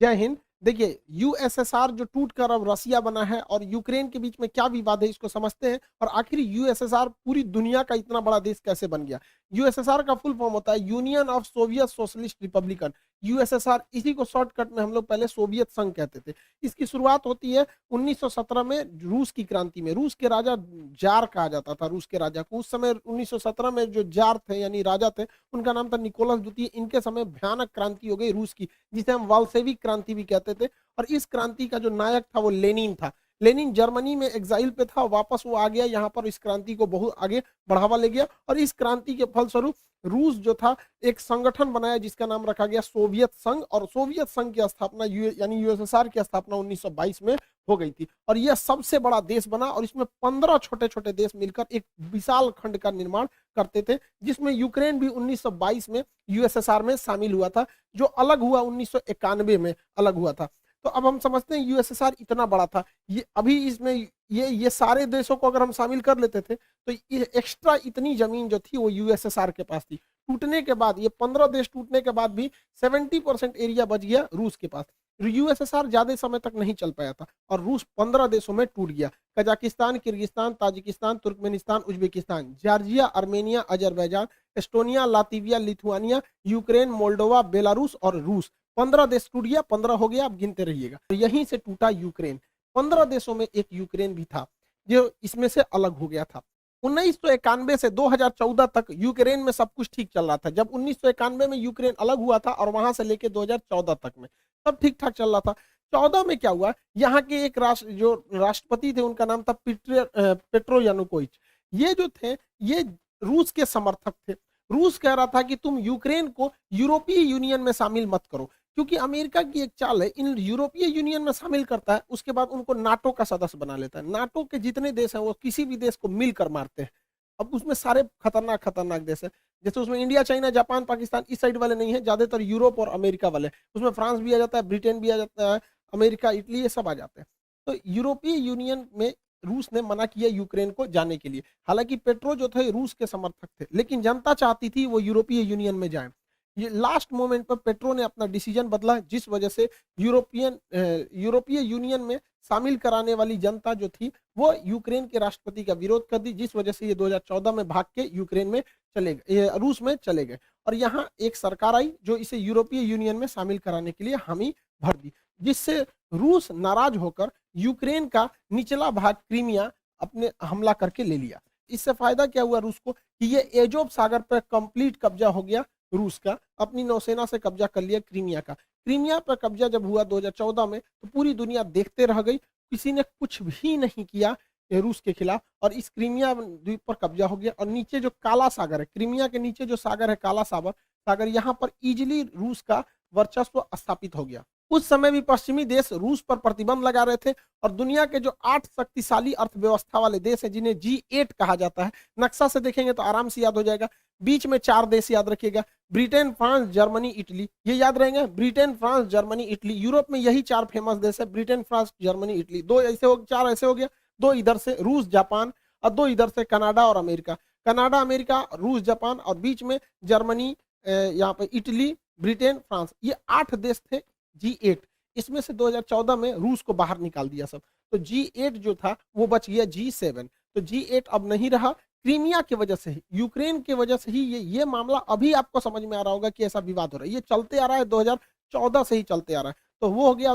जय हिंद। देखिए, यूएसएसआर जो टूट कर अब रसिया बना है और यूक्रेन के बीच में क्या विवाद है इसको समझते हैं, और आखिर यूएसएसआर पूरी दुनिया का इतना बड़ा देश कैसे बन गया। यूएसएसआर का फुल फॉर्म होता है union of Soviet socialist Republican. USSR, इसी को शॉर्टकट में हम लोग पहले सोवियत संघ कहते थे। इसकी शुरुआत होती है 1917 में रूस की क्रांति में। रूस के राजा, जार कहा जाता था रूस के राजा को। उस समय 1917 में जो जार थे यानी राजा थे, उनका नाम था निकोलस द्वितीय। इनके समय भयानक क्रांति हो गई रूस की, जिसे हम वाल्सेविक क्रांति भी कहते थे। और इस क्रांति का जो नायक था वो लेनिन था। लेनिन जर्मनी में एग्जाइल पे था, वापस वो आ गया यहाँ पर, इस क्रांति को बहुत आगे बढ़ावा ले गया। और इस क्रांति के फलस्वरूप रूस जो था एक संगठन बनाया जिसका नाम रखा गया सोवियत संघ। और सोवियत संघ की स्थापना यानी यूएसएसआर की स्थापना 1922 में हो गई थी। और यह सबसे बड़ा देश बना और इसमें 15 छोटे छोटे देश मिलकर एक विशाल खंड का निर्माण करते थे, जिसमें यूक्रेन भी 1922 में यूएसएसआर में शामिल हुआ था, जो अलग हुआ 1991 में अलग हुआ था। तो अब हम समझते हैं यूएसएसआर इतना बड़ा था, ये अभी इसमें ये सारे देशों को अगर हम शामिल कर लेते थे तो ये एक्स्ट्रा इतनी जमीन जो थी वो यूएसएसआर के पास थी। टूटने के बाद, ये 15 देश टूटने के बाद भी 70% एरिया बच गया रूस के पास। यूएसएसआर ज्यादा समय तक नहीं चल पाया था और रूस 15 देशों में टूट गया। Kazakhstan, Kyrgyzstan, Tajikistan, Turkmenistan, Uzbekistan, Georgia, Armenia, Azerbaijan, Estonia, Latvia, Lithuania, Ukraine, Moldova, Belarus और रूस। 15 देश टूट गया, 15 हो गया, आप गिनते रहिएगा। यहीं से टूटा यूक्रेन। 15 देशों में एक यूक्रेन भी था जो इसमें से अलग हो गया था। 1991 से 2014 तक यूक्रेन में सब कुछ ठीक चल रहा था। जब 1991 में यूक्रेन अलग हुआ था और वहां से लेके 2014 तक में सब ठीक ठाक चल रहा था। 14 में क्या हुआ, यहाँ के एक जो राष्ट्रपति थे उनका नाम था पेट्रो यानुकोविच। ये जो थे ये रूस के समर्थक थे। रूस कह रहा था कि तुम यूक्रेन को यूरोपीय यूनियन में शामिल मत करो, क्योंकि अमेरिका की एक चाल है, इन यूरोपीय यूनियन में शामिल करता है, उसके बाद उनको नाटो का सदस्य बना लेता है। नाटो के जितने देश हैं वो किसी भी देश को मिलकर मारते हैं। अब उसमें सारे खतरनाक खतरनाक देश है, जैसे उसमें इंडिया, चाइना, जापान, पाकिस्तान इस साइड वाले नहीं है, ज्यादातर यूरोप और अमेरिका वाले। उसमें फ्रांस भी आ जाता है, ब्रिटेन भी आ जाता है, अमेरिका, इटली, ये सब आ जाते हैं। तो यूरोपीय यूनियन में रूस ने मना किया यूक्रेन को जाने के लिए। हालांकि पेट्रो जो थे रूस के समर्थक थे, लेकिन जनता चाहती थी वो यूरोपीय यूनियन में जाए। ये लास्ट मोमेंट पर पेट्रो ने अपना डिसीजन बदला, जिस वजह से यूरोपीय यूनियन में शामिल कराने वाली जनता जो थी वो यूक्रेन के राष्ट्रपति का विरोध कर दी, जिस वजह से ये 2014 में भाग के यूक्रेन में चले गए, रूस में चले गए। और यहाँ एक सरकार आई जो इसे यूरोपीय यूनियन में शामिल कराने के लिए हामी भर दी, जिससे रूस नाराज होकर यूक्रेन का निचला भाग क्रीमिया अपने हमला करके ले लिया। इससे फायदा क्या हुआ रूस को कि ये एजोव सागर पर कंप्लीट कब्जा हो गया रूस का, अपनी नौसेना से कब्जा कर लिया क्रीमिया का। क्रीमिया पर कब्जा जब हुआ 2014 में तो पूरी दुनिया देखते रह गई, किसी ने कुछ भी नहीं किया रूस के खिलाफ, और इस क्रीमिया द्वीप पर कब्जा हो गया। और नीचे जो काला सागर है, क्रीमिया के नीचे जो सागर है काला सागर, यहाँ पर इजिली रूस का वर्चस्व स्थापित हो गया। उस समय भी पश्चिमी देश रूस पर प्रतिबंध लगा रहे थे और दुनिया के जो 8 शक्तिशाली अर्थव्यवस्था वाले देश हैं, जिन्हें G8 कहा जाता है, नक्शा से देखेंगे तो आराम से याद हो जाएगा। बीच में 4 देश याद रखिएगा, ब्रिटेन, फ्रांस, जर्मनी, इटली, ये याद रहेंगे। Britain, France, Germany, Italy. Europe में यही 4 फेमस देश है, ब्रिटेन, फ्रांस, जर्मनी, इटली। 2 ऐसे हो, 4 ऐसे हो गया, 2 इधर से रूस, जापान, और 2 इधर से कनाडा और अमेरिका। कनाडा, अमेरिका, रूस, जापान, और बीच में जर्मनी, यहाँ पे इटली, ब्रिटेन, फ्रांस। ये 8 देश थे G8। इसमें से 2014 में रूस को बाहर निकाल दिया सब, तो G8 जो था वो बच गया G7। तो G8 अब नहीं रहा, क्रीमिया की वजह से ही, यूक्रेन की वजह से ही ये मामला अभी आपको समझ में आ रहा होगा कि ऐसा विवाद हो रहा है। ये चलते आ रहा है, 2014 से ही चलते आ रहा है। तो वो हो गया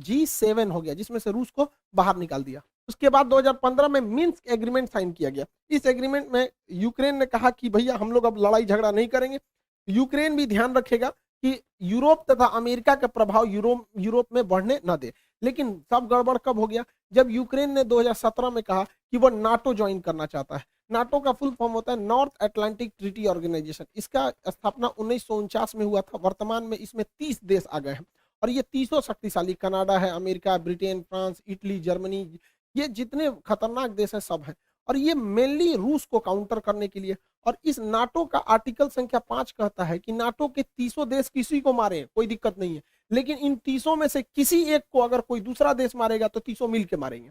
G7 हो गया, जिसमें से रूस को बाहर निकाल दिया। उसके बाद 2015 में मिन्स्क एग्रीमेंट साइन किया गया। इस एग्रीमेंट में यूक्रेन ने कहा कि भैया हम लोग अब लड़ाई झगड़ा नहीं करेंगे। यूक्रेन भी ध्यान रखेगा कि यूरोप तथा अमेरिका का प्रभाव यूरोप में बढ़ने न दे। लेकिन सब गड़बड़ कब हो गया, जब यूक्रेन ने 2017 में कहा कि वो नाटो ज्वाइन करना चाहता है। नाटो का फुल फॉर्म होता है नॉर्थ अटलांटिक ट्रीटी ऑर्गेनाइजेशन। इसका स्थापना 1949 में हुआ था। वर्तमान में इसमें 30 देश आ गए हैं और ये 30 शक्तिशाली, कनाडा है, America, Britain, France, Italy, Germany, ये जितने खतरनाक देश हैं सब हैं। और ये मेनली रूस को काउंटर करने के लिए। और इस नाटो का आर्टिकल संख्या 5 कहता है कि नाटो के 30 देश किसी को मारे कोई दिक्कत नहीं है, लेकिन इन 30 में से किसी एक को अगर कोई दूसरा देश मारेगा तो 30 मिल के मारेंगे।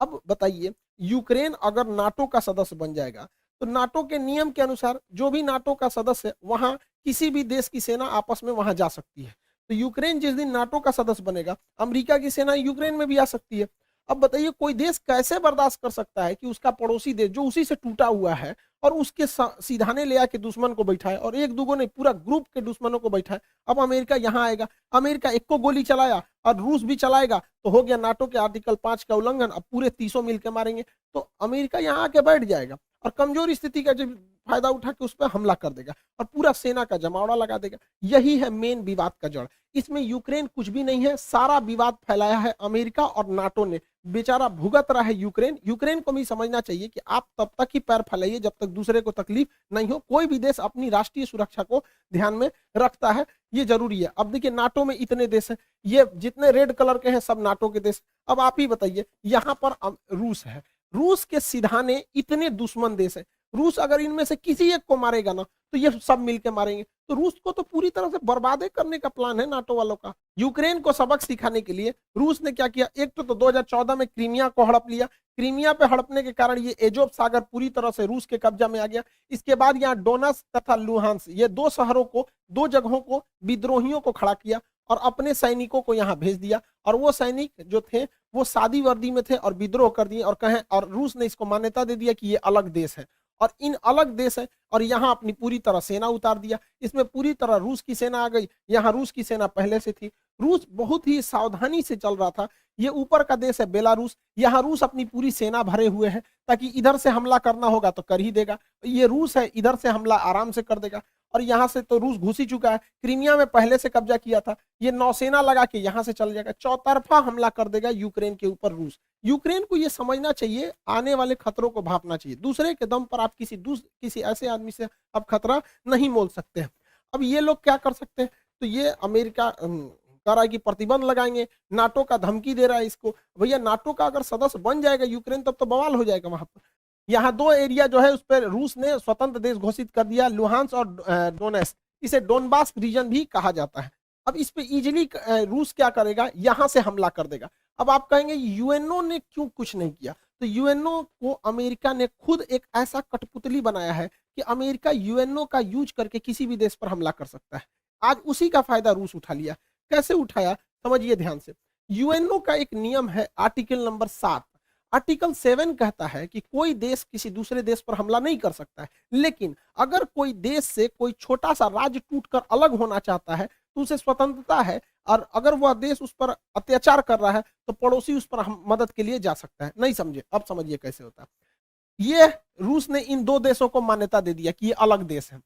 अब बताइए, यूक्रेन अगर नाटो का सदस्य बन जाएगा तो नाटो के नियम के अनुसार जो भी नाटो का सदस्य है वहां किसी भी देश की सेना आपस में वहां जा सकती है। तो यूक्रेन जिस दिन नाटो का सदस्य बनेगा, अमेरिका की सेना यूक्रेन में भी आ सकती है। अब बताइए कोई देश कैसे बर्दाश्त कर सकता है कि उसका पड़ोसी देश जो उसी से टूटा हुआ है और उसके सीधाने ले आके दुश्मन को बैठाए, और एक दूगो नहीं पूरा ग्रुप के दुश्मनों को बैठाए। अब अमेरिका यहाँ आएगा, अमेरिका एक को गोली चलाया और रूस भी चलाएगा तो हो गया नाटो के आर्टिकल 5 का उल्लंघन, अब पूरे 30 मिलकर मारेंगे। तो अमेरिका यहाँ आके बैठ जाएगा और कमजोर स्थिति का जब फायदा उठा के उस पर हमला कर देगा और पूरा सेना का जमावड़ा लगा देगा। यही है मेन विवाद का जड़। इसमें यूक्रेन कुछ भी नहीं है, सारा विवाद फैलाया है अमेरिका और नाटो ने। बेचारा भुगत रहा है यूक्रेन। यूक्रेन को भी समझना चाहिए कि आप तब तक ही पैर फैलाइए जब तक दूसरे को तकलीफ नहीं हो। कोई भी देश अपनी राष्ट्रीय सुरक्षा को ध्यान में रखता है, ये जरूरी है। अब देखिए नाटो में इतने देश हैं, ये जितने रेड कलर के हैं सब नाटो के देश। अब आप ही बताइए, यहाँ पर रूस है, रूस के सिधाने इतने दुश्मन देश है। रूस अगर इनमें से किसी एक को मारेगा ना तो ये सब मिलके मारेंगे। तो रूस को तो पूरी तरह से बर्बाद करने का प्लान है नाटो वालों का। यूक्रेन को सबक सिखाने के लिए रूस ने क्या किया, एक तो 2014 में क्रीमिया को हड़प लिया। क्रीमिया पे हड़पने के कारण ये एजोव सागर पूरी तरह से रूस के कब्जा में आ गया। इसके बाद यहाँ डोनस तथा लुहांस, ये दो शहरों को, दो जगहों को विद्रोहियों को खड़ा किया और अपने सैनिकों को यहाँ भेज दिया। और वो सैनिक जो थे वो सादी वर्दी में थे और विद्रोह कर दिए और कहें, और रूस ने इसको मान्यता दे दिया कि ये अलग देश है और इन अलग देश है, और यहाँ अपनी पूरी तरह सेना उतार दिया। इसमें पूरी तरह रूस की सेना आ गई। यहाँ रूस की सेना पहले से थी। रूस बहुत ही सावधानी से चल रहा था। ये ऊपर का देश है बेलारूस, यहाँ रूस अपनी पूरी सेना भरे हुए हैं ताकि इधर से हमला करना होगा तो कर ही देगा। ये रूस है, इधर से हमला आराम से कर देगा। और यहाँ से तो रूस घुस ही चुका है, क्रीमिया में पहले से कब्जा किया था। ये नौसेना लगा के यहाँ से चल जाएगा, चौतरफा हमला कर देगा यूक्रेन के ऊपर रूस। यूक्रेन को ये समझना चाहिए, आने वाले खतरों को भापना चाहिए। दूसरे के दम पर आप किसी ऐसे आदमी से आप खतरा नहीं मोल सकते हैं। अब ये लोग क्या कर सकते हैं, तो ये अमेरिका कह रहा है कि प्रतिबंध लगाएंगे, नाटो का धमकी दे रहा है इसको। भैया नाटो का अगर सदस्य बन जाएगा यूक्रेन तब तो बवाल हो जाएगा वहां पर। यहाँ दो एरिया जो है उस पर रूस ने स्वतंत्र देश घोषित कर दिया, लुहांस और डोनेस्क। इसे डोनबास रीजन भी कहा जाता है। अब इस पे इजिली रूस क्या करेगा, यहाँ से हमला कर देगा। अब आप कहेंगे यूएनओ ने क्यों कुछ नहीं किया, तो यूएनओ को अमेरिका ने खुद एक ऐसा कठपुतली बनाया है कि अमेरिका यूएनओ का यूज करके किसी भी देश पर हमला कर सकता है। आज उसी का फायदा रूस उठा लिया। कैसे उठाया समझिए ध्यान से। यूएनओ का एक नियम है आर्टिकल नंबर 7। आर्टिकल 7 कहता है कि कोई देश किसी दूसरे देश पर हमला नहीं कर सकता है, लेकिन अगर कोई देश से कोई छोटा सा राज्य टूटकर अलग होना चाहता है तो उसे स्वतंत्रता है, और अगर वह देश उस पर अत्याचार कर रहा है तो पड़ोसी उस पर मदद के लिए जा सकता है। नहीं समझे, अब समझिए कैसे होता है। ये रूस ने इन दो देशों को मान्यता दे दिया कि ये अलग देश है,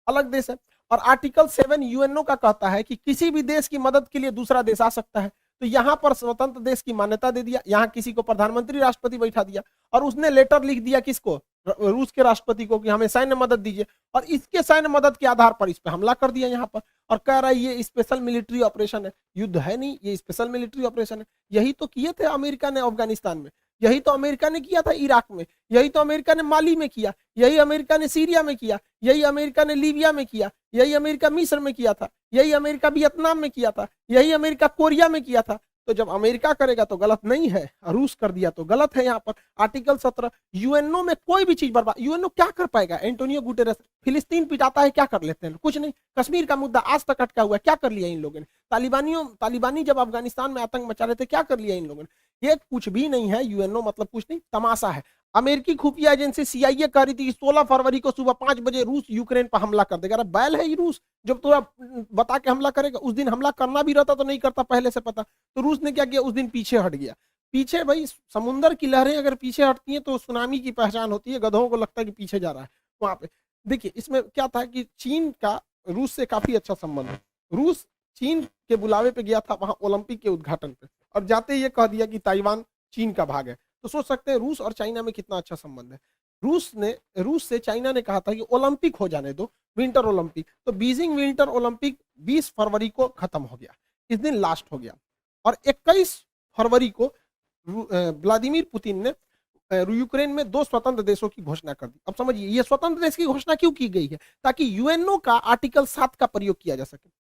अलग देश है। और आर्टिकल 7 यूएनओ का कहता है कि किसी भी देश की मदद के लिए दूसरा देश आ सकता है। तो यहाँ पर स्वतंत्र देश की मान्यता दे दिया, यहाँ किसी को प्रधानमंत्री राष्ट्रपति बैठा दिया और उसने लेटर लिख दिया किसको, रूस के राष्ट्रपति को, कि हमें सैन्य मदद दीजिए। और इसके सैन्य मदद के आधार पर इस पर हमला कर दिया यहाँ पर, और कह रहा है ये स्पेशल मिलिट्री ऑपरेशन है। युद्ध है नहीं, ये स्पेशल मिलिट्री ऑपरेशन है। यही तो किए थे अमेरिका ने अफगानिस्तान में, यही तो अमेरिका ने किया था इराक में, यही तो अमेरिका ने माली में किया, यही अमेरिका ने सीरिया में किया, यही अमेरिका ने लीबिया में किया, यही अमेरिका मिस्र में किया था, यही अमेरिका वियतनाम में किया था, यही अमेरिका कोरिया में किया था। तो जब अमेरिका करेगा तो गलत नहीं है, रूस कर दिया तो गलत है। यहाँ पर आर्टिकल 17 यूएनओ में कोई भी चीज बर्बाद, यूएनओ क्या कर पाएगा। एंटोनियो गुटेरेस फिलिस्तीन पिटाता है, क्या कर लेते हैं, कुछ नहीं। कश्मीर का मुद्दा आज तक अटका हुआ है, क्या कर लिया इन लोगों ने। तालिबानी जब अफगानिस्तान में आतंक मचा रहे थे, क्या कर लिया इन लोगों ने। ये कुछ भी नहीं है, यूएनओ मतलब कुछ नहीं, तमाशा है। अमेरिकी खुफिया एजेंसी सीआईए कह रही थी कि 16 फरवरी को सुबह 5 बजे रूस यूक्रेन पर हमला कर देगा। अरे बैल है ये रूस, जब तो बता के हमला करेगा। उस दिन हमला करना भी रहता तो नहीं करता पहले से पता। तो रूस ने क्या किया, उस दिन पीछे हट गया। पीछे भाई समुद्र की लहरें अगर पीछे हटती हैं तो सुनामी की पहचान होती है। गधों को लगता है कि पीछे जा रहा है वहां पे। देखिए इसमें क्या था कि चीन का रूस से काफी अच्छा संबंध है। रूस चीन के बुलावे पे गया था वहां ओलंपिक के उद्घाटन पे, और जाते ये कह दिया कि ताइवान चीन का भाग है। तो सोच सकते हैं रूस और चाइना में कितना अच्छा संबंध है। रूस से चाइना ने कहा था कि ओलंपिक हो जाने दो, विंटर ओलंपिक। तो बीजिंग विंटर ओलंपिक 20 फरवरी को खत्म हो गया, इस दिन लास्ट हो गया। और 21 फरवरी को व्लादिमीर पुतिन ने यूक्रेन में 2 स्वतंत्र देशों की घोषणा कर दी। अब समझिए ये स्वतंत्र देश की घोषणा क्यों की गई है, ताकि यूएनओ का आर्टिकल 7 का प्रयोग किया जा सके।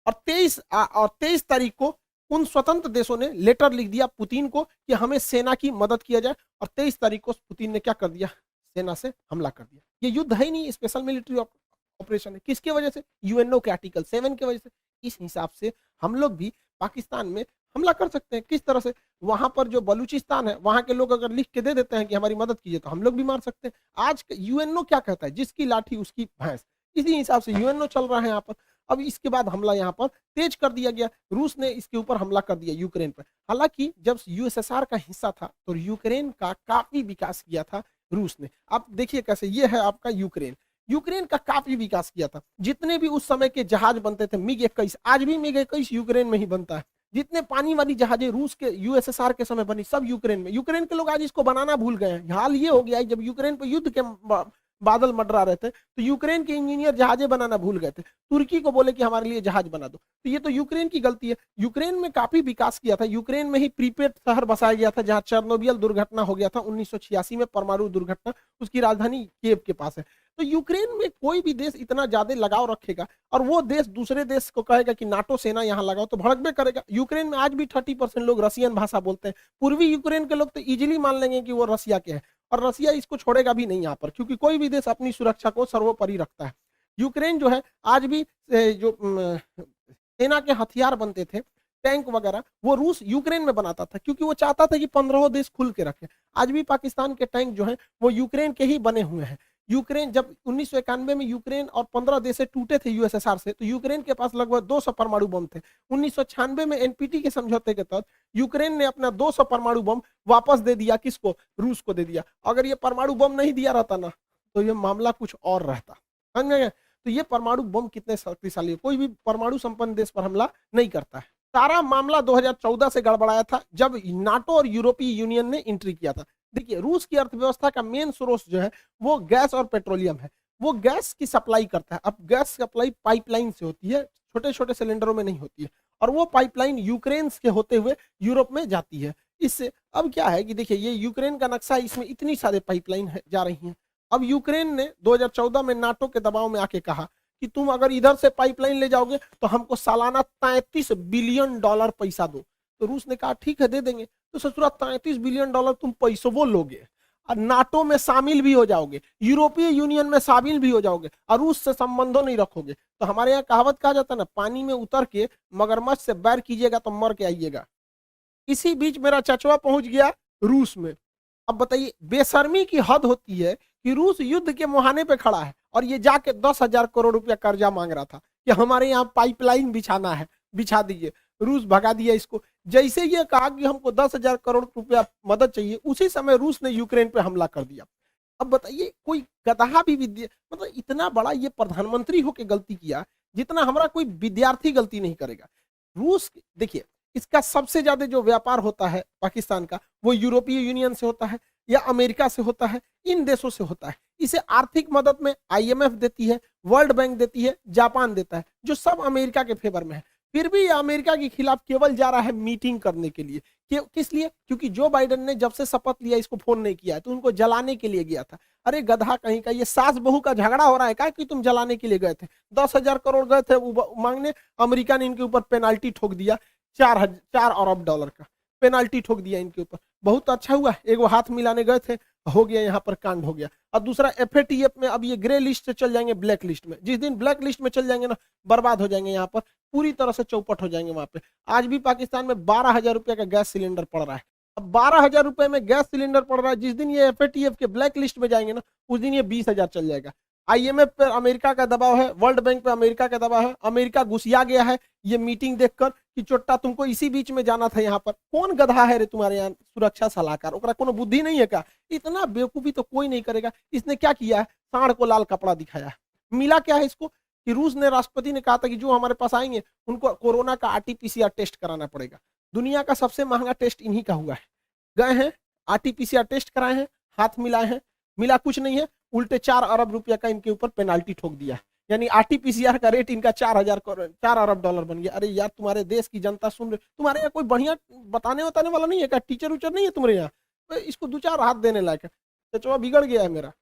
और 23 तारीख को उन स्वतंत्र देशों ने लेटर लिख दिया पुतिन को कि हमें सेना की मदद किया जाए। और 23 तारीख को पुतिन ने क्या कर दिया, सेना से हमला कर दिया। ये युद्ध है ही नहीं, स्पेशल मिलिट्री ऑपरेशन है। किसके वजह से, यूएनओ के आर्टिकल 7 की वजह से। इस हिसाब से हम लोग भी पाकिस्तान में हमला कर सकते हैं। किस तरह से? वहां पर जो बलूचिस्तान है वहां के लोग अगर लिख के दे देते हैं कि हमारी मदद कीजिए तो हम लोग भी मार सकते हैं। आज यूएनओ क्या कहता है? जिसकी लाठी उसकी भैंस। इसी हिसाब से यूएनओ चल रहा है यहाँ पर। अब इसके बाद हमला यहाँ पर तेज कर दिया गया। रूस ने इसके ऊपर हमला कर दिया यूक्रेन पर। हालांकि जब यूएसएसआर का हिस्सा था तो यूक्रेन का काफी विकास किया था रूस ने। आप देखिए कैसे, ये है आपका यूक्रेन। यूक्रेन का काफी विकास किया था। जितने भी उस समय के जहाज बनते थे मिग 21, आज भी मिग 21 यूक्रेन में ही बनता है। जितने पानी वाली जहाजें रूस के यूएसएसआर के समय बनी सब यूक्रेन में। यूक्रेन के लोग आज इसको बनाना भूल गए हैं। हाल ये हो गया है जब यूक्रेन पर युद्ध के बादल मंडरा रहे थे तो यूक्रेन के इंजीनियर जहाजें बनाना भूल गए थे। तुर्की को बोले कि हमारे लिए जहाज बना दो। तो ये तो यूक्रेन की गलती है। यूक्रेन में काफी विकास किया था। यूक्रेन में ही प्रीपेड शहर बसाया गया था जहां चेर्नोबिल दुर्घटना हो गया था 1986 में, परमाणु दुर्घटना। उसकी राजधानी कीव के पास है। तो यूक्रेन में कोई भी देश इतना ज्यादा लगाव रखेगा और वो देश दूसरे देश को कहेगा कि नाटो सेना यहाँ लगाओ तो भड़कबे करेगा। यूक्रेन में आज भी 30% लोग रसियन भाषा बोलते हैं। पूर्वी यूक्रेन के लोग तो इजीली मान लेंगे कि वो रसिया के हैं और रसिया इसको छोड़ेगा भी नहीं यहाँ पर, क्योंकि कोई भी देश अपनी सुरक्षा को सर्वोपरि रखता है। यूक्रेन जो है आज भी जो सेना के हथियार बनते थे, टैंक वगैरह, वो रूस यूक्रेन में बनाता था क्योंकि वो चाहता था कि 15 देश खुल के रखे। आज भी पाकिस्तान के टैंक जो हैं वो यूक्रेन के ही बने हुए हैं। यूक्रेन जब 1991 में यूक्रेन और 15 देश से टूटे थे यूएसएसआर से, तो यूक्रेन के पास लगभग 200 परमाणु बम थे। 1996 में एनपीटी के समझौते के तहत यूक्रेन ने अपना 200 परमाणु बम वापस दे दिया। किसको? रूस को दे दिया। अगर ये परमाणु बम नहीं दिया रहता ना तो ये मामला कुछ और रहता। समझ गए? तो ये परमाणु बम कितने शक्तिशाली है। कोई भी परमाणु संपन्न देश पर हमला नहीं करता है। सारा मामला 2014 से गड़बड़ाया था जब नाटो और यूरोपीय यूनियन ने एंट्री किया था। देखिए, रूस की अर्थव्यवस्था का मेन स्रोत जो है वो गैस और पेट्रोलियम है। वो गैस की सप्लाई करता है। अब गैस सप्लाई पाइपलाइन से होती है, छोटे छोटे सिलेंडरों में नहीं होती है, और वो पाइपलाइन यूक्रेन के होते हुए यूरोप में जाती है। इससे अब क्या है कि देखिए, ये यूक्रेन का नक्शा, इसमें इतनी सारे पाइपलाइन जा रही हैं। अब यूक्रेन ने 2014 में नाटो के दबाव में आके कहा कि तुम अगर इधर से पाइपलाइन ले जाओगे तो हमको सालाना $33 बिलियन पैसा दो। तो रूस ने कहा ठीक है दे देंगे। तो ससुरा $33 बिलियन तुम पैसों वो लोगे और नाटो में शामिल भी हो जाओगे, यूरोपीय यूनियन में शामिल भी हो जाओगे और रूस से संबंधों नहीं रखोगे। तो हमारे यहाँ कहावत कहा जाता है ना, पानी में उतर के मगरमच्छ से बैर कीजिएगा तो मर के आइएगा। इसी बीच मेरा चचवा पहुंच गया रूस में। अब बताइए, बेशर्मी की हद होती है कि रूस युद्ध के मुहाने पे खड़ा है और ये जाके 10,000 करोड़ रुपया कर्जा मांग रहा था कि हमारे यहाँ पाइपलाइन बिछाना है, बिछा दीजिए। रूस भगा दिया इसको। जैसे ये कहा कि हमको 10,000 करोड़ रुपया मदद चाहिए, उसी समय रूस ने यूक्रेन पे हमला कर दिया। अब बताइए, कोई गधा भी मतलब इतना बड़ा ये प्रधानमंत्री होके गलती किया जितना हमारा कोई विद्यार्थी गलती नहीं करेगा। रूस, देखिए, इसका सबसे ज्यादा जो व्यापार होता है पाकिस्तान का, वो यूरोपीय यूनियन से होता है या अमेरिका से होता है, इन देशों से होता है। इसे आर्थिक मदद में आईएमएफ देती है, वर्ल्ड बैंक देती है, जापान देता है, जो सब अमेरिका के फेवर में है। फिर भी ये अमेरिका के खिलाफ केवल जा रहा है मीटिंग करने के लिए। किस लिए? क्योंकि जो बाइडेन ने जब से शपथ लिया इसको फोन नहीं किया है, तो उनको जलाने के लिए गया था। अरे गधा कहीं का, ये सास बहू का झगड़ा हो रहा है क्या कि तुम जलाने के लिए गए थे? 10,000 करोड़ गए थे मांगने, अमेरिका ने इनके ऊपर पेनाल्टी ठोक दिया, 4 अरब डॉलर का पेनाल्टी ठोक दिया इनके ऊपर। बहुत अच्छा हुआ, एक वो हाथ मिलाने गए थे, हो गया, यहाँ पर कांड हो गया। और दूसरा एफएटीएफ में अब ये ग्रे लिस्ट से चल जाएंगे ब्लैक लिस्ट में। जिस दिन ब्लैक लिस्ट में चल जाएंगे ना, बर्बाद हो जाएंगे, यहाँ पर पूरी तरह से चौपट हो जाएंगे। वहां पे आज भी पाकिस्तान में 12,000 रुपए का गैस सिलेंडर पड़ रहा है। अब 12,000 रुपए में गैस सिलेंडर पड़ रहा है, जिस दिन ये एफएटीएफ के ब्लैक लिस्ट में जाएंगे ना, उस दिन ये 20,000 चल जाएगा। आईएमएफ पे अमेरिका का दबाव है, वर्ल्ड बैंक पे अमेरिका का दबाव है। अमेरिका घुसिया गया है ये मीटिंग देखकर कि चोट्टा तुमको इसी बीच में जाना था। यहाँ पर कौन गधा है रे तुम्हारे यहाँ सुरक्षा सलाहकार? ओकरा कोनो बुद्धि नहीं है क्या? इतना बेवकूफी तो कोई नहीं करेगा। इसने क्या किया है? सांड को लाल कपड़ा दिखाया है। मिला क्या है इसको कि रूस ने, राष्ट्रपति ने कहा था कि जो हमारे पास आएंगे उनको कोरोना का आरटीपीसीआर टेस्ट कराना पड़ेगा। दुनिया का सबसे महंगा टेस्ट इन्हीं का हुआ है। गए हैं, आरटीपीसीआर टेस्ट कराए हैं, हाथ मिलाए हैं, मिला कुछ नहीं है, उल्टे 4 अरब रुपया का इनके ऊपर पेनाल्टी ठोक दिया। यानी आरटीपीसीआर का रेट इनका 4 अरब डॉलर बन गया। अरे यार, तुम्हारे देश की जनता सुन रही, तुम्हारे यहाँ कोई बढ़िया बताने वाला नहीं है क्या? टीचर उचर नहीं है तुम्हारे यहाँ? तो इसको 2-4 हाथ देने लायक है। चचवा बिगड़ गया है मेरा।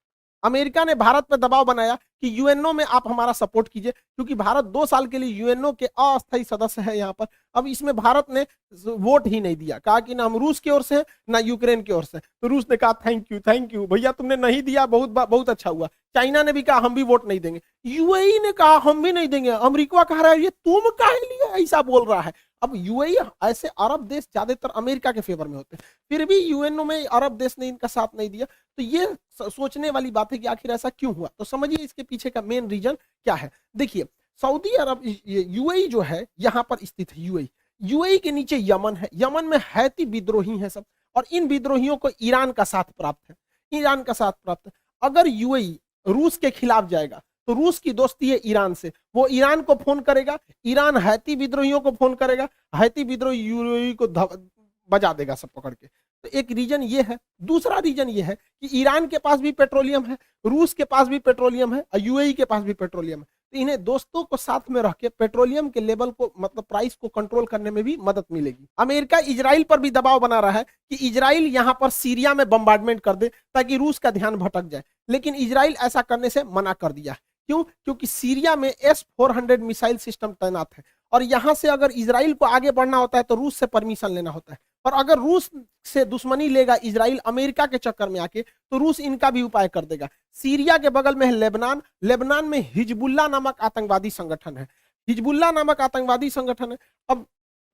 अमेरिका ने भारत पर दबाव बनाया कि यूएनओ में आप हमारा सपोर्ट कीजिए, क्योंकि भारत 2 साल के लिए यूएनओ के अस्थायी सदस्य है यहाँ पर। अब इसमें भारत ने वोट ही नहीं दिया, कहा कि ना हम रूस की ओर से हैं, ना यूक्रेन की ओर से। तो रूस ने कहा थैंक यू भैया, तुमने नहीं दिया, बहुत अच्छा हुआ। चाइना ने भी कहा हम भी वोट नहीं देंगे। यूएई ने कहा हम भी नहीं देंगे। अमेरिका कह रहा है ये तुम काहे लिए ऐसा बोल रहा है। अब यूएई ऐसे अरब देश ज्यादातर अमेरिका के फेवर में होते हैं, फिर भी यूएनओ में अरब देश ने इनका साथ नहीं दिया। तो ये सोचने वाली बात है कि आखिर ऐसा क्यों हुआ। तो समझिए इसके पीछे का मेन रीजन क्या है। देखिए सऊदी अरब, यूएई जो है यहाँ पर स्थित है। यूएई के नीचे यमन है, यमन में हैती विद्रोही है सब, और इन विद्रोहियों को ईरान का साथ प्राप्त है, ईरान का साथ प्राप्त है। अगर यूएई रूस के खिलाफ जाएगा तो रूस की दोस्ती है ईरान से, वो ईरान को फोन करेगा, ईरान हैती विद्रोहियों को फोन करेगा, हैती विद्रोही यूएई को बजा देगा सब पकड़ के। तो एक रीजन ये है। दूसरा रीजन ये है कि ईरान के पास भी पेट्रोलियम है, रूस के पास भी पेट्रोलियम है और यूएई के पास भी पेट्रोलियम है। तो इन्हें दोस्तों को साथ में रख के पेट्रोलियम के लेवल को, मतलब प्राइस को कंट्रोल करने में भी मदद मिलेगी। अमेरिका इजराइल पर भी दबाव बना रहा है कि इजराइल यहां पर सीरिया में बम्बार्डमेंट कर दे ताकि रूस का ध्यान भटक जाए, लेकिन इजराइल ऐसा करने से मना कर दिया। क्यों? क्योंकि सीरिया में S-400 मिसाइल सिस्टम तैनात है, और यहां से अगर इजराइल को आगे बढ़ना होता है तो रूस से परमिशन लेना होता है, और अगर रूस से दुश्मनी लेगा इजराइल अमेरिका के चक्कर में आके, तो रूस इनका भी उपाय कर देगा। सीरिया के बगल में है लेबनान, लेबनान में हिजबुल्ला नामक आतंकवादी संगठन है, हिजबुल्ला नामक आतंकवादी संगठन है। अब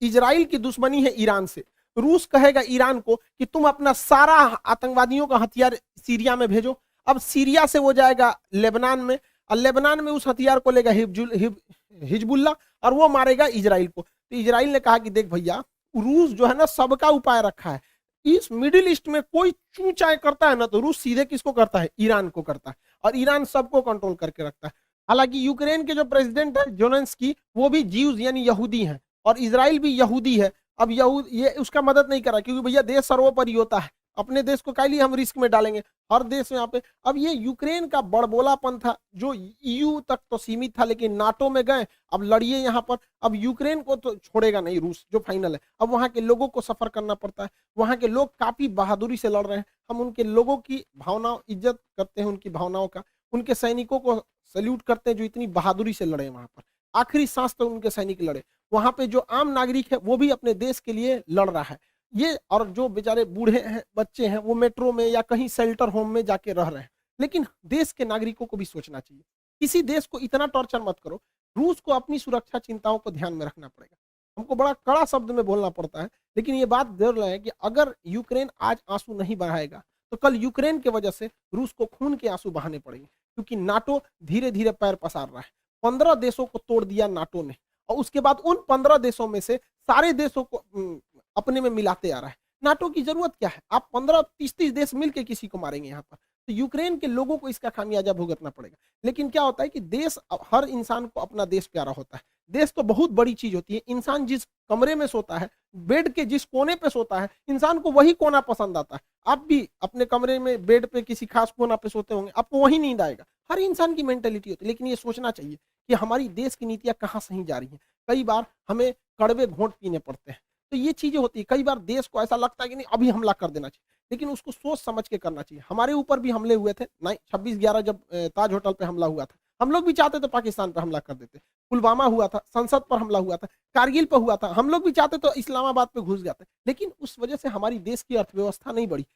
इजराइल की दुश्मनी है ईरान से, रूस कहेगा ईरान को कि तुम अपना सारा आतंकवादियों का हथियार सीरिया में भेजो। अब सीरिया से वो जाएगा लेबनान में, और लेबनान में उस हथियार को लेगा हिजबुल्ला, और वो मारेगा इजराइल को। तो इजराइल ने कहा कि देख भैया, रूस जो है ना सबका उपाय रखा है, इस मिडिल ईस्ट में कोई चूचाई करता है ना तो रूस सीधे किसको करता है, ईरान को करता है, और ईरान सबको कंट्रोल करके रखता है। हालांकि यूक्रेन के जो प्रेसिडेंट है ज़ेलेंस्की, वो भी ज्यूज यानी यहूदी हैं, और इजराइल भी यहूदी है। अब यहूद ये उसका मदद नहीं कर रहा, क्योंकि भैया देश सर्वोपरि होता है, अपने देश को काहे लिए हम रिस्क में डालेंगे, हर देश यहाँ पे। अब ये यूक्रेन का बड़बोलापन था जो ईयू तक तो सीमित था, लेकिन नाटो में गए, अब लड़िए यहाँ पर। अब यूक्रेन को तो छोड़ेगा नहीं रूस, जो फाइनल है। अब वहाँ के लोगों को सफर करना पड़ता है, वहाँ के लोग काफी बहादुरी से लड़ रहे हैं। हम उनके लोगों की भावना इज्जत करते हैं, उनकी भावनाओं का, उनके सैनिकों को सैल्यूट करते हैं जो इतनी बहादुरी से लड़े वहाँ पर, आखिरी सांस तक उनके सैनिक लड़े। वहाँ पे जो आम नागरिक है वो भी अपने देश के लिए लड़ रहा है ये, और जो बेचारे बूढ़े हैं, बच्चे हैं, वो मेट्रो में या कहीं शेल्टर होम में जाके रह रहे हैं। लेकिन देश के नागरिकों को भी सोचना चाहिए, किसी देश को इतना टॉर्चर मत करो। रूस को अपनी सुरक्षा चिंताओं को ध्यान में रखना पड़ेगा। हमको बड़ा कड़ा शब्द में बोलना पड़ता है, लेकिन ये बात जरूर है कि अगर यूक्रेन आज आंसू नहीं बहाएगा तो कल यूक्रेन की वजह से रूस को खून के आंसू बहाने पड़ेंगे, क्योंकि नाटो धीरे धीरे पैर पसार रहा है। 15 देशों को तोड़ दिया नाटो ने, और उसके बाद उन 15 देशों में से सारे देशों को अपने में मिलाते आ रहा है। नाटो की जरूरत क्या है? आप 15-30 देश मिलकर किसी को मारेंगे यहाँ पर। तो यूक्रेन के लोगों को इसका खामियाजा भुगतना पड़ेगा। लेकिन क्या होता है कि देश, हर इंसान को अपना देश प्यारा होता है। देश तो बहुत बड़ी चीज होती है। इंसान जिस कमरे में सोता है, बेड के जिस कोने पे सोता है, इंसान को वही कोना पसंद आता है। आप भी अपने कमरे में बेड पे किसी खास कोना पे सोते होंगे, आपको वही नींद आएगा। हर इंसान की मेंटेलिटी होती है। लेकिन ये सोचना चाहिए कि हमारी देश की नीतियां कहाँ सही जा रही हैं। कई बार हमें कड़वे घोंट पीने पड़ते हैं, तो ये चीजें होती है। कई बार देश को ऐसा लगता है कि नहीं अभी हमला कर देना चाहिए, लेकिन उसको सोच समझ के करना चाहिए। हमारे ऊपर भी हमले हुए थे 26/11 जब ताज होटल पे हमला हुआ था, हम लोग भी चाहते तो पाकिस्तान पे हमला कर देते। पुलवामा हुआ था, संसद पर हमला हुआ था, कारगिल पे हुआ था, हम लोग भी चाहते तो इस्लामाबाद पे घुस जाते। लेकिन उस वजह से हमारी देश की अर्थव्यवस्था नहीं बढ़ी।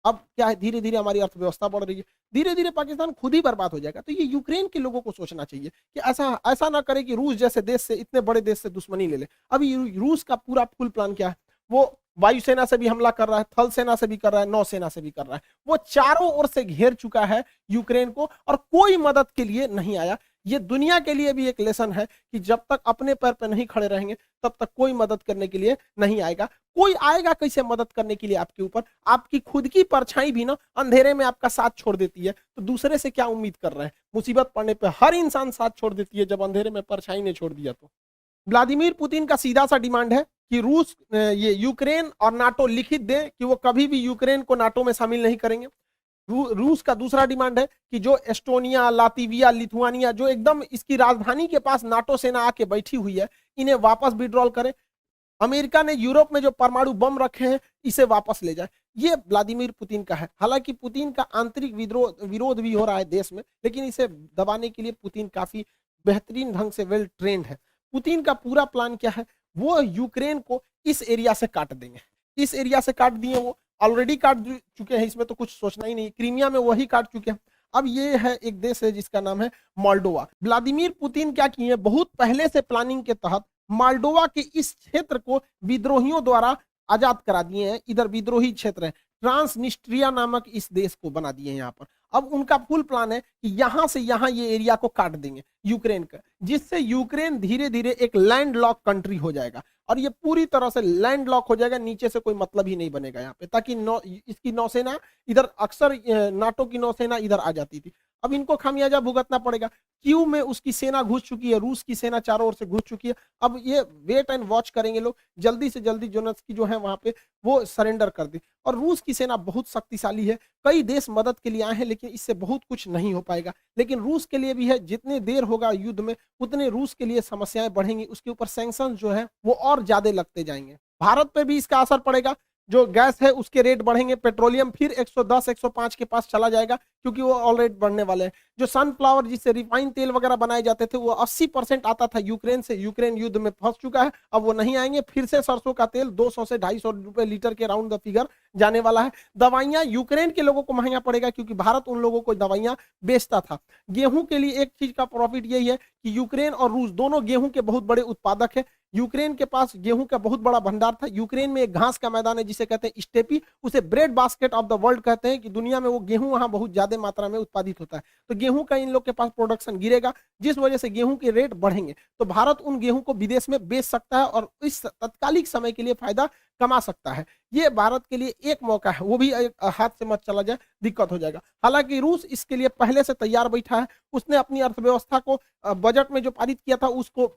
अब क्या है, धीरे धीरे हमारी अर्थव्यवस्था बढ़ रही है, धीरे धीरे पाकिस्तान खुद ही बर्बाद हो जाएगा। तो ये यूक्रेन के लोगों को सोचना चाहिए कि ऐसा ऐसा ना करे कि रूस जैसे देश से, इतने बड़े देश से दुश्मनी ले ले। अभी रूस का पूरा फुल प्लान क्या है, वो वायुसेना से भी हमला कर रहा है, थल सेना से भी कर रहा है, नौसेना से भी कर रहा है। वो चारों ओर से घेर चुका है यूक्रेन को, और कोई मदद के लिए नहीं आया। ये दुनिया के लिए भी एक लेसन है कि जब तक अपने पैर पे नहीं खड़े रहेंगे तब तक कोई मदद करने के लिए नहीं आएगा। कोई आएगा कैसे मदद करने के लिए आपके ऊपर? आपकी खुद की परछाई भी ना अंधेरे में आपका साथ छोड़ देती है, तो दूसरे से क्या उम्मीद कर रहे हैं? मुसीबत पड़ने पे हर इंसान साथ छोड़ देती है, जब अंधेरे में परछाई ने छोड़ दिया तो। व्लादिमीर पुतिन का सीधा सा डिमांड है कि रूस, ये यूक्रेन और नाटो लिखित दे कि वो कभी भी यूक्रेन को नाटो में शामिल नहीं करेंगे। रूस का दूसरा डिमांड है कि जो एस्टोनिया, लातविया, लिथुआनिया, जो एकदम इसकी राजधानी के पास नाटो सेना आके बैठी हुई है, इन्हें वापस विड्रॉल करे। अमेरिका ने यूरोप में जो परमाणु बम रखे हैं इसे वापस ले जाए। ये व्लादिमीर पुतिन का है। हालांकि पुतिन का आंतरिक विरोध भी हो रहा है देश में, लेकिन इसे दबाने के लिए पुतिन काफी बेहतरीन ढंग से वेल ट्रेंड है। पुतिन का पूरा प्लान क्या है, वो यूक्रेन को इस एरिया से काट देंगे। इस एरिया से काट दिए, वो ऑलरेडी काट चुके हैं, इसमें तो कुछ सोचना ही नहीं। क्रीमिया में वही काट चुके हैं। अब ये है एक देश है जिसका नाम है मोल्डोवा। व्लादिमीर पुतिन क्या किए, बहुत पहले से प्लानिंग के तहत मोल्डोवा के इस क्षेत्र को विद्रोहियों द्वारा आजाद करा दिए हैं। इधर विद्रोही क्षेत्र है, ट्रांसनिस्ट्रिया नामक इस देश को बना दिए हैं यहाँ पर। अब उनका फुल प्लान है कि यहां से यहां ये एरिया को काट देंगे यूक्रेन का, जिससे यूक्रेन धीरे धीरे एक लैंड लॉक कंट्री हो जाएगा और ये पूरी तरह से लैंड लॉक हो जाएगा। नीचे से कोई मतलब ही नहीं बनेगा यहाँ पे, ताकि इसकी नौसेना इधर, अक्सर नाटो की नौसेना इधर आ जाती थी। अब इनको खामियाजा भुगतना पड़ेगा। क्यू में उसकी सेना घुस चुकी है, रूस की सेना चारों ओर से घुस चुकी है। अब ये वेट एंड वॉच करेंगे लोग, जल्दी से जल्दी जोनेस्की जो है वहां पे वो सरेंडर कर दी। और रूस की सेना बहुत शक्तिशाली है, कई देश मदद के लिए आए हैं, लेकिन इससे बहुत कुछ नहीं हो पाएगा। लेकिन रूस के लिए भी है, जितने देर होगा युद्ध में उतने रूस के लिए समस्याएं बढ़ेंगी, उसके ऊपर सैंक्शन जो है वो और ज्यादा लगते जाएंगे। भारत पे भी इसका असर पड़ेगा, जो गैस है उसके रेट बढ़ेंगे, पेट्रोलियम फिर 110 105 के पास चला जाएगा, क्योंकि वो ऑलरेडी बढ़ने वाले हैं। जो सनफ्लावर जिससे रिफाइंड तेल वगैरह बनाए जाते थे वो 80% आता था यूक्रेन से, यूक्रेन युद्ध में फंस चुका है, अब वो नहीं आएंगे। फिर से सरसों का तेल 200 से 250 रुपए लीटर के राउंड द फिगर जाने वाला है। दवाइयां यूक्रेन के लोगों को महंगा पड़ेगा, क्योंकि भारत उन लोगों को दवाइयां बेचता था। गेहूं के लिए एक चीज का प्रॉफिट यही है कि यूक्रेन और रूस दोनों गेहूं के बहुत बड़े उत्पादक है। यूक्रेन के पास गेहूं का बहुत बड़ा भंडार था। यूक्रेन में एक घास का मैदान है जिसे कहते हैं स्टेपी, उसे bread basket of the world कहते हैं, कि दुनिया में वो गेहूं वहां बहुत ज्यादा मात्रा में उत्पादित होता है। तो गेहूं का इन लोग के पास प्रोडक्शन गिरेगा, जिस वजह से गेहूं के रेट बढ़ेंगे। तो भारत उन गेहूं को विदेश में बेच सकता है और इस तत्कालिक समय के लिए फायदा कमा सकता है। ये भारत के लिए एक मौका है, वो भी हाथ से मत चला जाए, दिक्कत हो जाएगा। हालांकि रूस इसके लिए पहले से तैयार बैठा है। उसने अपनी अर्थव्यवस्था को बजट में जो पारित किया था उसको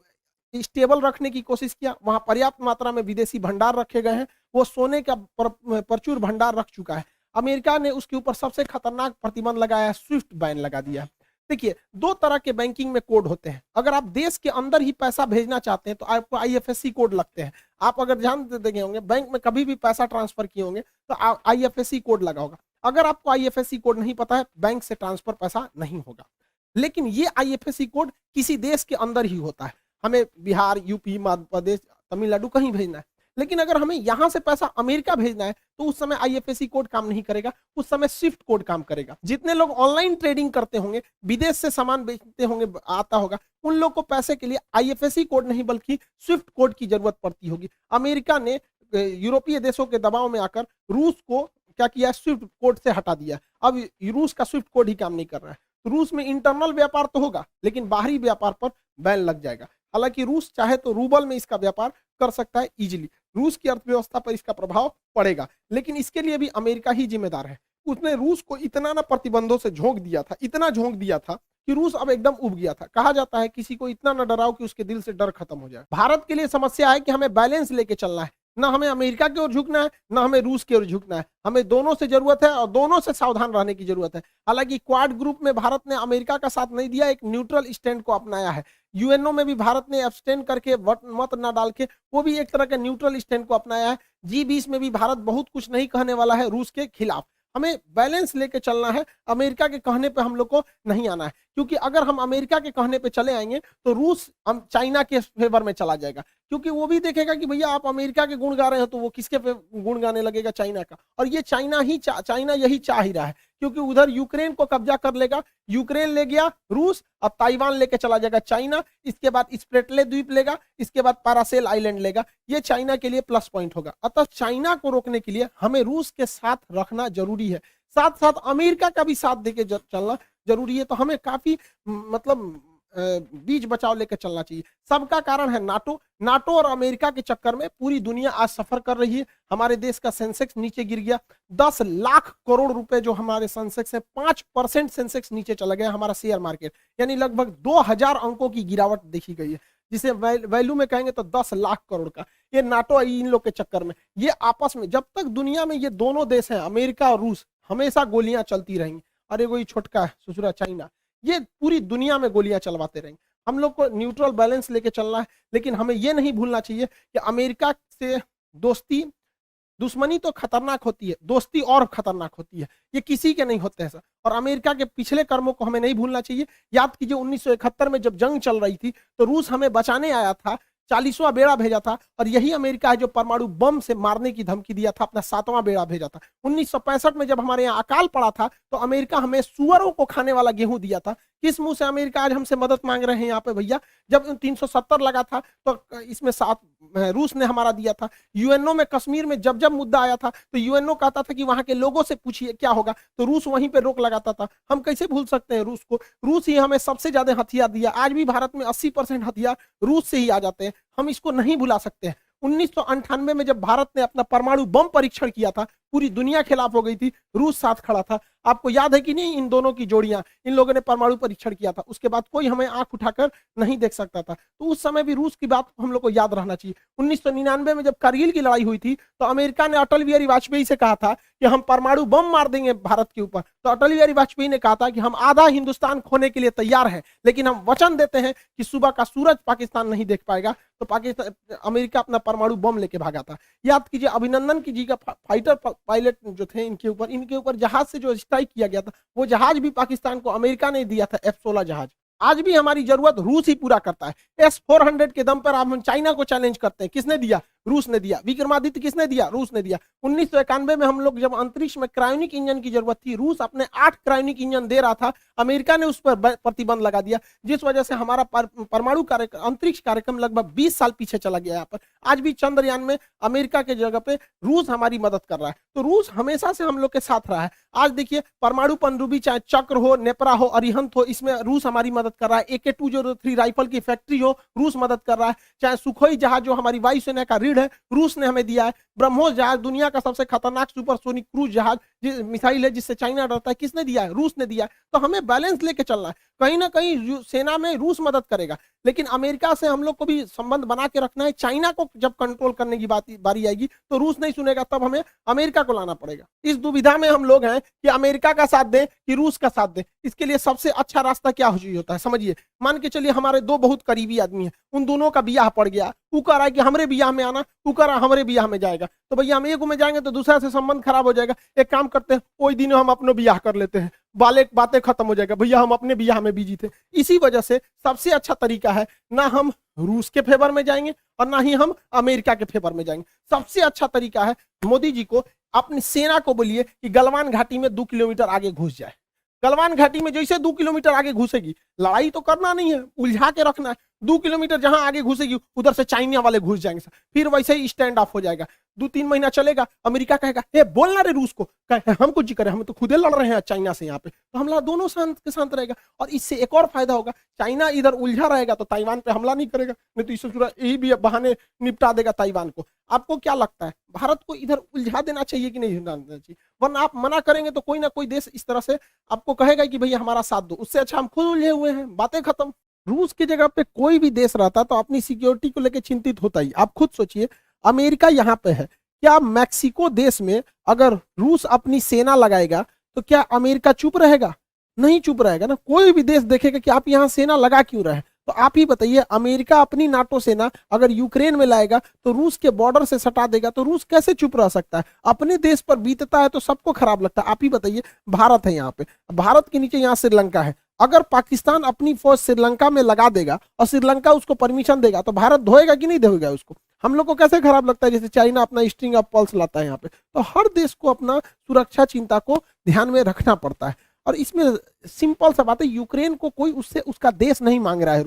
स्टेबल रखने की कोशिश किया। वहां पर्याप्त मात्रा में विदेशी भंडार रखे गए हैं। वो सोने का प्रचुर भंडार रख चुका है। अमेरिका ने उसके ऊपर सबसे खतरनाक प्रतिबंध लगाया है, स्विफ्ट बैन लगा दिया। देखिए, दो तरह के बैंकिंग में कोड होते हैं। अगर आप देश के अंदर ही पैसा भेजना चाहते हैं तो आपको आईएफएससी कोड लगते हैं। आप अगर ध्यान देंगे होंगे, बैंक में कभी भी पैसा ट्रांसफर किए होंगे तो आईएफएससी कोड लगा होगा। अगर आपको आईएफएससी कोड नहीं पता है, बैंक से ट्रांसफर पैसा नहीं होगा। लेकिन ये आईएफएससी कोड किसी देश के अंदर ही होता है। हमें बिहार, यूपी, मध्य प्रदेश, तमिलनाडु कहीं भेजना है, लेकिन अगर हमें यहां से पैसा अमेरिका भेजना है तो उस समय आईएफएससी कोड काम नहीं करेगा, उस समय स्विफ्ट कोड काम करेगा। जितने लोग ऑनलाइन ट्रेडिंग करते होंगे, विदेश से सामान बेचते होंगे, आता होगा, उन लोग को पैसे के लिए आईएफएससी कोड नहीं बल्कि स्विफ्ट कोड की जरूरत पड़ती होगी। अमेरिका ने यूरोपीय देशों के दबाव में आकर रूस को क्या किया, स्विफ्ट कोड से हटा दिया। अब रूस का स्विफ्ट कोड ही काम नहीं कर रहा है। रूस में इंटरनल व्यापार तो होगा, लेकिन बाहरी व्यापार पर बैन लग जाएगा। हालांकि रूस चाहे तो रूबल में इसका व्यापार कर सकता है इजीली। रूस की अर्थव्यवस्था पर इसका प्रभाव पड़ेगा, लेकिन इसके लिए भी अमेरिका ही जिम्मेदार है। उसने रूस को इतना ना प्रतिबंधों से झोंक दिया था, इतना झोंक दिया था कि रूस अब एकदम उब गया था। कहा जाता है किसी को इतना न डराओ कि उसके दिल से डर खत्म हो जाए। भारत के लिए समस्या है कि हमें बैलेंस लेके चलना है, ना हमें अमेरिका की ओर झुकना है, ना हमें रूस की ओर झुकना है। हमें दोनों से जरूरत है और दोनों से सावधान रहने की जरूरत है। हालांकि क्वाड ग्रुप में भारत ने अमेरिका का साथ नहीं दिया, एक न्यूट्रल स्टैंड को अपनाया है। यूएनओ में भी भारत ने एब्सटेन करके, मत ना डाल के, वो भी एक तरह के न्यूट्रल स्टैंड को अपनाया है। G20 में भी भारत बहुत कुछ नहीं कहने वाला है रूस के खिलाफ। हमें बैलेंस लेके चलना है, अमेरिका के कहने पे हम लोग को नहीं आना है, क्योंकि अगर हम अमेरिका के कहने पे चले आएंगे तो रूस चाइना के फेवर में चला जाएगा, क्योंकि वो भी देखेगा कि भैया आप अमेरिका के गुण गा रहे हो तो वो किसके गुण गाने लगेगा, चाइना का। और ये चाइना यही चाह ही रहा है, क्योंकि उधर यूक्रेन को कब्जा कर लेगा, यूक्रेन ले गया रूस, अब ताइवान लेके चला जाएगा चाइना, इसके बाद स्प्रेटले द्वीप लेगा, इसके बाद पैरासेल आइलैंड लेगा। ये चाइना के लिए प्लस पॉइंट होगा। अतः चाइना को रोकने के लिए हमें रूस के साथ रखना जरूरी है, साथ साथ अमेरिका का भी साथ देके चलना जरूरी है। तो हमें काफी मतलब बीच बचाव लेकर चलना चाहिए। सबका कारण है नाटो और अमेरिका के चक्कर में पूरी दुनिया आज सफर कर रही है। हमारे देश का सेंसेक्स नीचे गिर गया, 10 लाख करोड़ रुपए जो हमारे सेंसेक्स है, 5% सेंसेक्स नीचे चला गया हमारा शेयर मार्केट, यानी लगभग 2000 अंकों की गिरावट देखी गई है, जिसे वैल्यू में कहेंगे तो 10 लाख करोड़ का। ये नाटो इन लोग के चक्कर में, ये आपस में, जब तक दुनिया में ये दोनों देश हैं अमेरिका और रूस, हमेशा गोलियां चलती रहेंगी। अरे वही छोटका है ससुरा चाइना, ये पूरी दुनिया में गोलियां चलवाते रहेंगे। हम लोग को न्यूट्रल बैलेंस लेके चलना है, लेकिन हमें ये नहीं भूलना चाहिए कि अमेरिका से दोस्ती, दुश्मनी तो खतरनाक होती है, दोस्ती और खतरनाक होती है, ये किसी के नहीं होते हैं सर। और अमेरिका के पिछले कर्मों को हमें नहीं भूलना चाहिए। याद कीजिए 1971 में जब जंग चल रही थी तो रूस हमें बचाने आया था, 40वां बेड़ा भेजा था, और यही अमेरिका है जो परमाणु बम से मारने की धमकी दिया था, अपना 7वां बेड़ा भेजा था। 1965 में जब हमारे यहाँ अकाल पड़ा था तो अमेरिका हमें सुअरों को खाने वाला गेहूं दिया था। किस मुंह से अमेरिका आज हमसे मदद मांग रहे हैं यहाँ पे भैया? जब 370 लगा था तो इसमें 7 रूस ने हमारा दिया था। यूएनओ में कश्मीर में जब जब मुद्दा आया था तो यूएनओ कहता था कि वहां के लोगों से पूछिए क्या होगा, तो रूस वहीं पे रोक लगाता था। हम कैसे भूल सकते हैं रूस को? रूस ही हमें सबसे ज्यादा हथियार दिया। आज भी भारत में 80% हथियार रूस से ही आ जाते हैं, हम इसको नहीं भुला सकते हैं। 1998 में जब भारत ने अपना परमाणु बम परीक्षण किया था, पूरी दुनिया खिलाफ हो गई थी, रूस साथ खड़ा था। आपको याद है कि नहीं इन दोनों की जोड़ियां? इन लोगों ने परमाणु परीक्षण किया था, उसके बाद कोई हमें आंख उठाकर नहीं देख सकता था। तो उस समय भी रूस की बात हम लोग को याद रहना चाहिए। 1999 में जब कारगिल की लड़ाई हुई थी तो अमेरिका ने अटल बिहारी वाजपेयी से कहा था कि हम परमाणु बम मार देंगे भारत के ऊपर। तो अटल बिहारी वाजपेयी ने कहा था कि हम आधा हिंदुस्तान खोने के लिए तैयार हैं, लेकिन हम वचन देते हैं कि सुबह का सूरज पाकिस्तान नहीं देख पाएगा। तो पाकिस्तान, अमेरिका अपना परमाणु बम लेके भागा था। याद कीजिए अभिनंदन की जी का फाइटर पायलट जो थे, इनके ऊपर जहाज से जो स्ट्राइक किया गया था, वो जहाज भी पाकिस्तान को अमेरिका ने दिया था, F-16 जहाज। आज भी हमारी जरूरत रूस ही पूरा करता है। S-400 के दम पर हम चाइना को चैलेंज करते हैं, किसने दिया? रूस ने दिया। विक्रमादित्य किसने दिया? रूस ने दिया। 1991 में हम लोग जब अंतरिक्ष में क्रायोनिक इंजन की जरूरत थी, रूस अपने 8 क्रायोनिक इंजन दे रहा था, अमेरिका ने उस पर प्रतिबंध लगा दिया, जिस वजह से हमारा परमाणु अंतरिक्ष कार्यक्रम लगभग 20 साल पीछे चला गया। यहाँ पर आज भी चंद्रयान में अमेरिका के जगह पे रूस हमारी मदद कर रहा है। तो रूस हमेशा से हम लोग के साथ रहा है। आज देखिए परमाणु पनडुब्बी, चाहे चक्र हो, नेपरा हो, अरिहंत हो, इसमें रूस हमारी मदद कर रहा है। AK-203 राइफल की फैक्ट्री हो, रूस मदद कर रहा है। चाहे सुखोई जहाज जो हमारी वायुसेना का रीढ़ है, रूस ने हमें दिया है। ब्रह्मोस जहाज दुनिया का सबसे खतरनाक सुपरसोनिक क्रूज जहाज मिसाइल है, जिससे चाइना डरता है, किसने दिया है? रूस ने दिया है। तो हमें बैलेंस लेके चलना है। कहीं ना कहीं सेना में रूस मदद करेगा, लेकिन अमेरिका से हम लोग को भी संबंध बना के रखना है। चाइना को जब कंट्रोल करने की बारी आएगी तो रूस नहीं सुनेगा, तब हमें अमेरिका को लाना पड़ेगा। इस दुविधा में हम लोग हैं कि अमेरिका का साथ दें कि रूस का साथ दें। इसके लिए सबसे अच्छा रास्ता क्या होता है समझिए। मान के चलिए हमारे 2 बहुत करीबी आदमी हैं, उन दोनों का ब्याह पड़ गया, वो कह रहा है कि हमरे ब्याह में आना, वो कह रहा है हमरे ब्याह में जाएगा। तो भैया हम एक में जाएंगे तो दूसरा से संबंध खराब हो जाएगा। एक काम करते हैं, कोई दिन हम अपने ब्याह कर लेते हैं, बातें खत्म हो जाएगा। भैया हम अपने ब्याह में बिजी थे। इसी वजह से सबसे अच्छा तरीका है, ना हम रूस के फेवर में जाएंगे और ना ही हम अमेरिका के फेवर में जाएंगे। सबसे अच्छा तरीका है मोदी जी को अपनी सेना को बोलिए कि गलवान घाटी में 2 किलोमीटर आगे घुस जाए। गलवान घाटी में जैसे 2 किलोमीटर आगे घुसेगी, लड़ाई तो करना नहीं है, उलझा के रखना है। 2 किलोमीटर जहां आगे घुसेगी उधर से चाइना वाले घुस जाएंगे, फिर वैसे ही स्टैंड ऑफ हो जाएगा। 2-3 महीना चलेगा, अमेरिका कहेगा ए बोलना रे रूस को, हम कुछ करें, हम तो खुदे लड़ रहे हैं चाइना से यहाँ पे। तो हमला दोनों शांत के शांत रहेगा। और इससे एक और फायदा होगा, चाइना इधर उलझा रहेगा तो ताइवान पे हमला नहीं करेगा, नहीं तो इससे यही भी बहाने निपटा देगा ताइवान को। आपको क्या लगता है, भारत को इधर उलझा देना चाहिए कि नहीं देना चाहिए? वरना आप मना करेंगे तो कोई ना कोई देश इस तरह से आपको कहेगा कि भैया हमारा साथ दो। उससे अच्छा हम खुद उलझे हुए हैं, बातें खत्म। रूस की जगह पे कोई भी देश रहता तो अपनी सिक्योरिटी को लेकर चिंतित होता ही। आप खुद सोचिए, अमेरिका यहाँ पे है, क्या मैक्सिको देश में अगर रूस अपनी सेना लगाएगा तो क्या अमेरिका चुप रहेगा? नहीं चुप रहेगा ना। कोई भी देश देखेगा कि आप यहाँ सेना लगा क्यों रहे। तो आप ही बताइए, अमेरिका अपनी नाटो सेना अगर यूक्रेन में लाएगा तो रूस के बॉर्डर से सटा देगा, तो रूस कैसे चुप रह सकता है? अपने देश पर बीतता है तो सबको खराब लगता है। आप ही बताइए, भारत है यहाँ पे, भारत के नीचे यहाँ श्रीलंका है। अगर पाकिस्तान अपनी फौज श्रीलंका में लगा देगा और श्रीलंका उसको परमिशन देगा तो भारत धोएगा कि नहीं धोएगा उसको? हम लोग को कैसे खराब लगता है? जैसे चाइना अपना स्ट्रिंग ऑफ पल्स लाता है यहाँ पे। तो हर देश को अपना सुरक्षा चिंता को ध्यान में रखना पड़ता है। और इसमें सिंपल सा बात है, यूक्रेन को कोई उससे उसका देश नहीं मांग रहा है।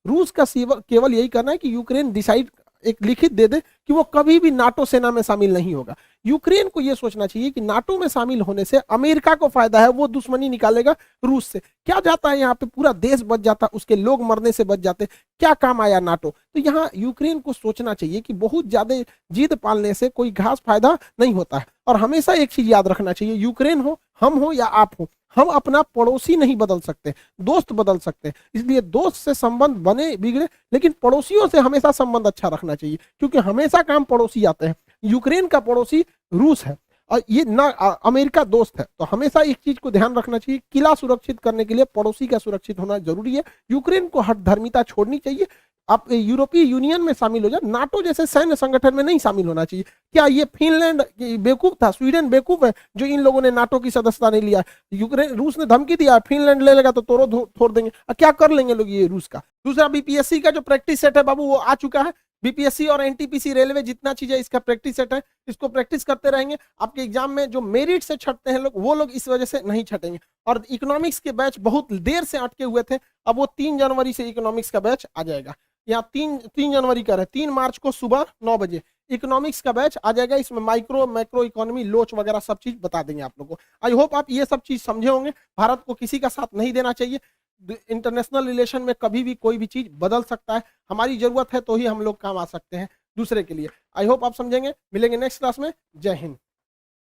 रूस का केवल यही करना है कि यूक्रेन डिसाइड एक लिखित दे दे कि वो कभी भी नाटो सेना में शामिल नहीं होगा। यूक्रेन को यह सोचना चाहिए कि नाटो में शामिल होने से अमेरिका को फायदा है, वो दुश्मनी निकालेगा रूस से। क्या जाता है यहाँ पे, पूरा देश बच जाता, उसके लोग मरने से बच जाते, क्या काम आया नाटो? तो यहाँ यूक्रेन को सोचना चाहिए कि बहुत ज्यादा जिद पालने से कोई खास फायदा नहीं होता है। और हमेशा एक चीज याद रखना चाहिए, यूक्रेन हो, हम हो या आप हो, हम अपना पड़ोसी नहीं बदल सकते, दोस्त बदल सकते हैं। इसलिए दोस्त से संबंध बने बिगड़े, लेकिन पड़ोसियों से हमेशा संबंध अच्छा रखना चाहिए, क्योंकि हमेशा काम पड़ोसी आते हैं। यूक्रेन का पड़ोसी रूस है और ये ना अमेरिका दोस्त है, तो हमेशा एक चीज को ध्यान रखना चाहिए, किला सुरक्षित करने के लिए पड़ोसी का सुरक्षित होना जरूरी है। यूक्रेन को हठधर्मिता छोड़नी चाहिए। आप यूरोपीय यूनियन में शामिल हो जाए, नाटो जैसे सैन्य संगठन में नहीं शामिल होना चाहिए। क्या ये फिनलैंड बेवकूफ था, स्वीडन बेवकूफ है जो इन लोगों ने नाटो की सदस्यता नहीं लिया? यूक्रेन, रूस ने धमकी दिया फिनलैंड ले लेगा तो तोड़ो छोड़ देंगे, क्या कर लेंगे लोग ये रूस का। दूसरा, बीपीएससी का जो प्रैक्टिस सेट है बाबू वो आ चुका है। बीपीएससी और एनटीपीसी रेलवे जितना चीज है इसका प्रैक्टिस सेट है, इसको प्रैक्टिस करते रहेंगे। आपके एग्जाम में जो मेरिट से छटते हैं लोग, वो लोग इस वजह से नहीं छटेंगे। और इकोनॉमिक्स के बैच बहुत देर से अटके हुए थे, अब वो 3 जनवरी से इकोनॉमिक्स का बैच आ जाएगा। यहाँ 3 जनवरी का है, 3 मार्च को सुबह 9 बजे इकोनॉमिक्स का बैच आ जाएगा। इसमें माइक्रो मैक्रो इकोनॉमी, लोच वगैरह सब चीज बता देंगे आप लोगों को। आई होप आप ये सब चीज समझे होंगे। भारत को किसी का साथ नहीं देना चाहिए। इंटरनेशनल रिलेशन में कभी भी कोई भी चीज बदल सकता है, हमारी जरूरत है तो ही हम लोग काम आ सकते हैं दूसरे के लिए। आई होप आप समझेंगे। मिलेंगे नेक्स्ट क्लास में। जय हिंद।